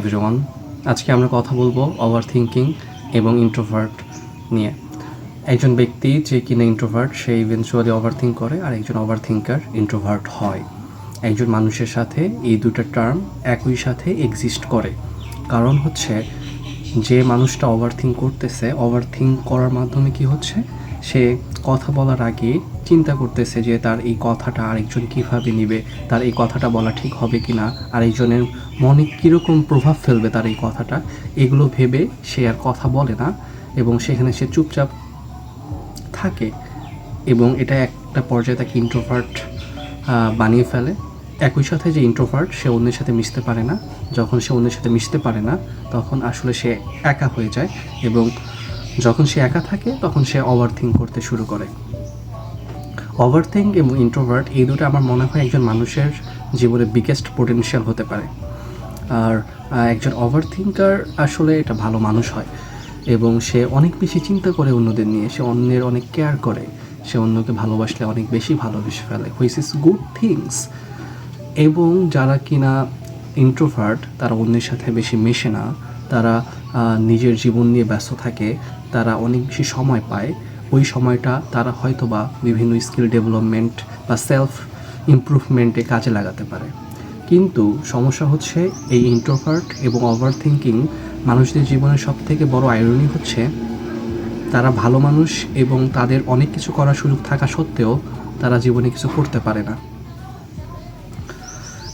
Everyone, আজকে আমরা কথা বলবো ওভার থিঙ্কিং এবং ইন্ট্রোভার্ট নিয়ে। একজন ব্যক্তি যে কিনা ইন্ট্রোভার্ট সে ইভেনচুয়ালি ওভার থিঙ্ক করে, আর একজন ওভার থিঙ্কার ইন্ট্রোভার্ট হয়। একজন মানুষের সাথে এই দুটো টার্ম একই সাথে এক্সিস্ট করে। কারণ হচ্ছে যে মানুষটা ওভার থিঙ্ক করতেছে, ওভার থিঙ্ক করার মাধ্যমে কি হচ্ছে, সে কথা বলার আগে চিন্তা করতেছে যে তার এই কথাটা আরেকজন কীভাবে নেবে, তার এই কথাটা বলা ঠিক হবে কি না, আরেকজনের মনে কীরকম প্রভাব ফেলবে তার এই কথাটা, এগুলো ভেবে সে আর কথা বলে না এবং সেখানে সে চুপচাপ থাকে। এবং এটা একটা পর্যায়ে তাকে ইন্ট্রোভার্ট বানিয়ে ফেলে। একই সাথে যে ইন্ট্রোভার্ট, সে অন্যের সাথে মিশতে পারে না। যখন সে অন্যের সাথে মিশতে পারে না, তখন আসলে সে একা হয়ে যায়, এবং যখন সে একা থাকে তখন সে ওভার থিঙ্ক করতে শুরু করে। ওভার থিঙ্ক এবং ইন্ট্রোভার্ট এই দুটো আমার মনে হয় একজন মানুষের জীবনে বিগেস্ট পোটেনশিয়াল হতে পারে। আর একজন ওভার থিঙ্কার আসলে এটা ভালো মানুষ হয়, এবং সে অনেক বেশি চিন্তা করে অন্যদের নিয়ে, সে অন্যের অনেক কেয়ার করে, সে অন্যকে ভালোবাসলে অনেক বেশি ভালোবেসে ফেলে, হুইচ ইজ গুড থিংস। এবং যারা কিনা ইন্ট্রোভার্ট, তারা অন্যের সাথে বেশি মেশে না, তারা নিজের জীবন নিয়ে ব্যস্ত থাকে, তারা অনেক বেশি সময় পায়। ওই সময়টা তারা হয়তো বা বিভিন্ন স্কিল ডেভেলপমেন্ট বা সেলফ ইমপ্রুভমেন্টে কাজে লাগাতে পারে। কিন্তু সমস্যা হচ্ছে এই ইন্ট্রোভার্ট এবং ওভার থিঙ্কিং মানুষদের জীবনের সবথেকে বড় আইরনি হচ্ছে, তারা ভালো মানুষ এবং তাদের অনেক কিছু করার সুযোগ থাকা সত্ত্বেও তারা জীবনে কিছু করতে পারে না।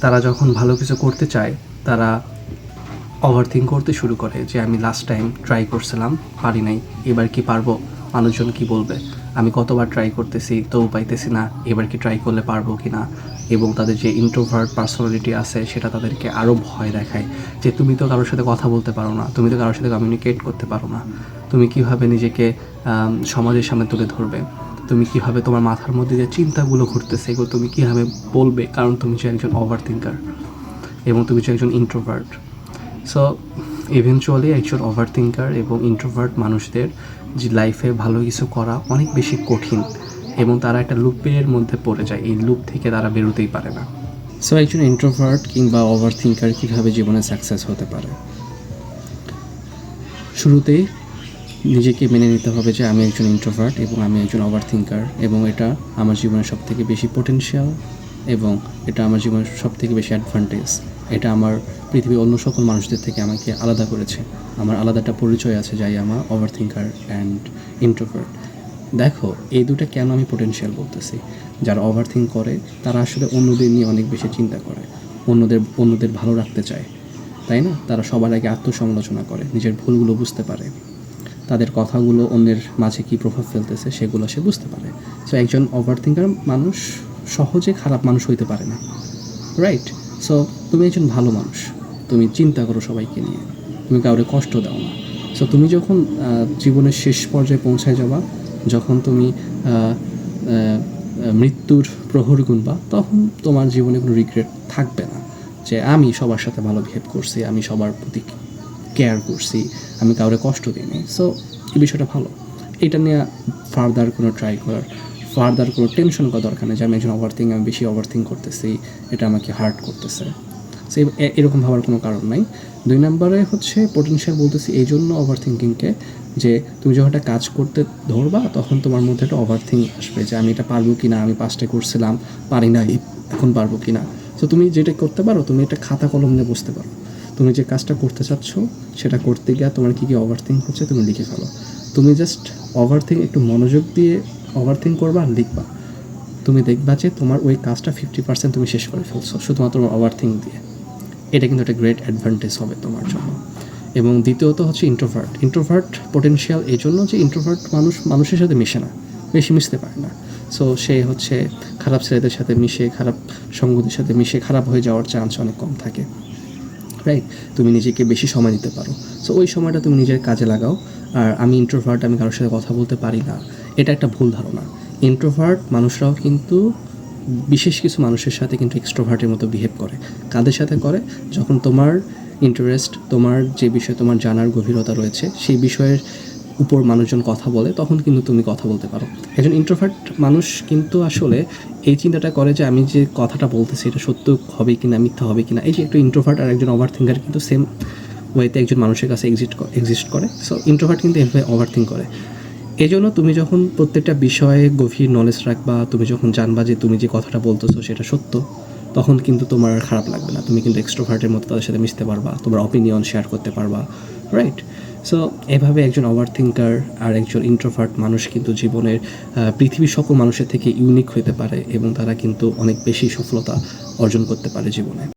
তারা যখন ভালো কিছু করতে চায়, তারা ওভার থিঙ্ক করতে শুরু করে যে আমি লাস্ট টাইম ট্রাই করছিলাম, পারি নাই, এবার কি পারবো, মানুষজন কি বলবে, আমি কতবার ট্রাই করতেছি তবু পাইতেছি না, এবার কি ট্রাই করলে পারবো কি না। এবং তাদের যে ইন্ট্রোভার্ট পার্সোনালিটি আছে সেটা তাদেরকে আরও ভয় দেখায় যে তুমি তো কারোর সাথে কথা বলতে পারো না, তুমি তো কারোর সাথে কমিউনিকেট করতে পারো না, তুমি কীভাবে নিজেকে সমাজের সামনে তুলে ধরবে, তুমি কীভাবে তোমার মাথার মধ্যে যে চিন্তাগুলো ঘুরতেছে এগুলো তুমি কীভাবে বলবে, কারণ তুমি যে একজন ওভার থিঙ্কার এবং তুমি যে একজন ইন্ট্রোভার্ট। সো ইভেনচুয়ালি একজন ওভার থিঙ্কার এবং ইন্ট্রোভার্ট মানুষদের যে লাইফে ভালো কিছু করা অনেক বেশি কঠিন, এবং তারা একটা লুপের মধ্যে পড়ে যায়, এই লুপ থেকে তারা বেরোতেই পারে না। সো একজন ইন্ট্রোভার্ট কিংবা ওভার থিঙ্কার কীভাবে জীবনে সাকসেস হতে পারে? শুরুতেই নিজেকে মেনে নিতে হবে যে আমি একজন ইন্ট্রোভার্ট এবং আমি একজন ওভার থিঙ্কার, এবং এটা আমার জীবনের সবথেকে বেশি পোটেনশিয়াল, এবং এটা আমার জীবনের সবথেকে বেশি অ্যাডভান্টেজ। এটা আমার পৃথিবীর অন্য সকল মানুষদের থেকে আমাকে আলাদা করেছে। আমার আলাদা একটা পরিচয় আছে, যাই আমার ওভার থিঙ্কার অ্যান্ড ইন্ট্রোভার্ট। দেখো, এই দুটো কেন আমি পোটেনশিয়াল বলতেছি। যারা ওভার থিঙ্ক করে তারা আসলে অন্যদের নিয়ে অনেক বেশি চিন্তা করে, অন্যদের ভালো রাখতে চায়, তাই না? তারা সবার আগে আত্মসমালোচনা করে, নিজের ভুলগুলো বুঝতে পারে, তাদের কথাগুলো অন্যের মাঝে কী প্রভাব ফেলতেছে সেগুলো সে বুঝতে পারে। সো একজন ওভার থিঙ্কার মানুষ সহজে খারাপ মানুষ হইতে পারে না, রাইট? সো তুমি একজন ভালো মানুষ, তুমি চিন্তা করো সবাইকে নিয়ে, তুমি কাউরে কষ্ট দাও না। সো তুমি যখন জীবনের শেষ পর্যায়ে পৌঁছায় যাবা, যখন তুমি মৃত্যুর প্রহর গুনবা, তখন তোমার জীবনে কোনো রিগ্রেট থাকবে না যে আমি সবার সাথে ভালো বিহেভ করছি, আমি সবার প্রতি কেয়ার করছি, আমি কাউরে কষ্ট দিইনি। সো এই বিষয়টা ভালো। এটা নিয়ে ফার্দার কোনো টেনশন করা দরকার নেই যে আমি একজন আমি বেশি ওভারথিঙ্ক করতেছি, এটা আমাকে হার্ট করতেছে। সো এরকম ভাবার কোনো কারণ নাই। 2 নম্বরে হচ্ছে পোটেনশিয়াল বলতেছি এই জন্য ওভারথিঙ্কিংকে, যে তুমি যখন একটা কাজ করতে ধরবা তখন তোমার মধ্যে একটা ওভারথিঙ্ক আসবে যে আমি এটা পারবো কি না, আমি 5টা করছিলাম, পারি না, এখন পারবো কি না। সো তুমি যেটা করতে পারো, তুমি একটা খাতা কলম নিয়ে বসতে পারো, তুমি যে কাজটা করতে চাচ্ছ সেটা করতে গিয়ে তোমার কী কী ওভারথিঙ্ক হচ্ছে তুমি লিখে ফেলো। তুমি জাস্ট ওভারথিঙ্ক একটু মনোযোগ দিয়ে ওভারথিঙ্ক করবা আর লিখবা, তুমি দেখবা যে তোমার ওই কাজটা 50% তুমি শেষ করে ফেলছো শুধুমাত্র তোমার ওভারথিঙ্ক দিয়ে। এটা কিন্তু একটা গ্রেট অ্যাডভান্টেজ হবে তোমার জন্য। এবং দ্বিতীয়ত হচ্ছে ইন্ট্রোভার্ট পোটেনশিয়াল এই জন্য যে ইন্ট্রোভার্ট মানুষের সাথে মিশে না, বেশি মিশতে পারে না। সো সে হচ্ছে খারাপ ছেলেদের সাথে মিশে, খারাপ সঙ্গতির সাথে মিশে খারাপ হয়ে যাওয়ার চান্স অনেক কম থাকে, রাইট? তুমি নিজেকে বেশি সময় দিতে পারো। সো ওই সময়টা তুমি নিজের কাজে লাগাও। আর আমি ইন্ট্রোভার্ট, আমি কারোর সাথে কথা বলতে পারি না, এটা একটা ভুল ধারণা। ইন্ট্রোভার্ট মানুষরাও কিন্তু বিশেষ কিছু মানুষের সাথে কিন্তু এক্সট্রোভার্টের মতো বিহেভ করে। কাদের সাথে করে? যখন তোমার ইন্টারেস্ট, তোমার যে বিষয়ে তোমার জানার গভীরতা রয়েছে, সেই বিষয়ের উপর মানুষজন কথা বলে তখন কিন্তু তুমি কথা বলতে পারো। একজন ইন্ট্রোভার্ট মানুষ কিন্তু আসলে এই চিন্তাটা করে যে আমি যে কথাটা বলতেছি এটা সত্য হবে কি না, মিথ্যা হবে কি না। এই যে একটু ইন্ট্রোভার্ট আর একজন ওভার থিঙ্কার কিন্তু সেম ওয়েতে একজন মানুষের কাছে এক্সিস্ট করে। সো ইন্ট্রোভার্ট কিন্তু এভাবে ওভার থিঙ্ক করে। এই জন্য তুমি যখন প্রত্যেকটা বিষয়ে গভীর নলেজ রাখবা, তুমি যখন জানবা যে তুমি যে কথাটা বলতেছো সেটা সত্য, তখন কিন্তু তোমার আর খারাপ লাগবে না। তুমি কিন্তু এক্সট্রোভার্টের মতো তাদের সাথে মিশতে পারবা, তোমার অপিনিয়ন শেয়ার করতে পারবা, রাইট? সো এভাবে একজন ওভার থিঙ্কার আর একজন ইন্ট্রোভার্ট মানুষ কিন্তু জীবনের পৃথিবীর সকল মানুষের থেকে ইউনিক হতে পারে এবং তারা কিন্তু অনেক বেশি সফলতা অর্জন করতে পারে জীবনে।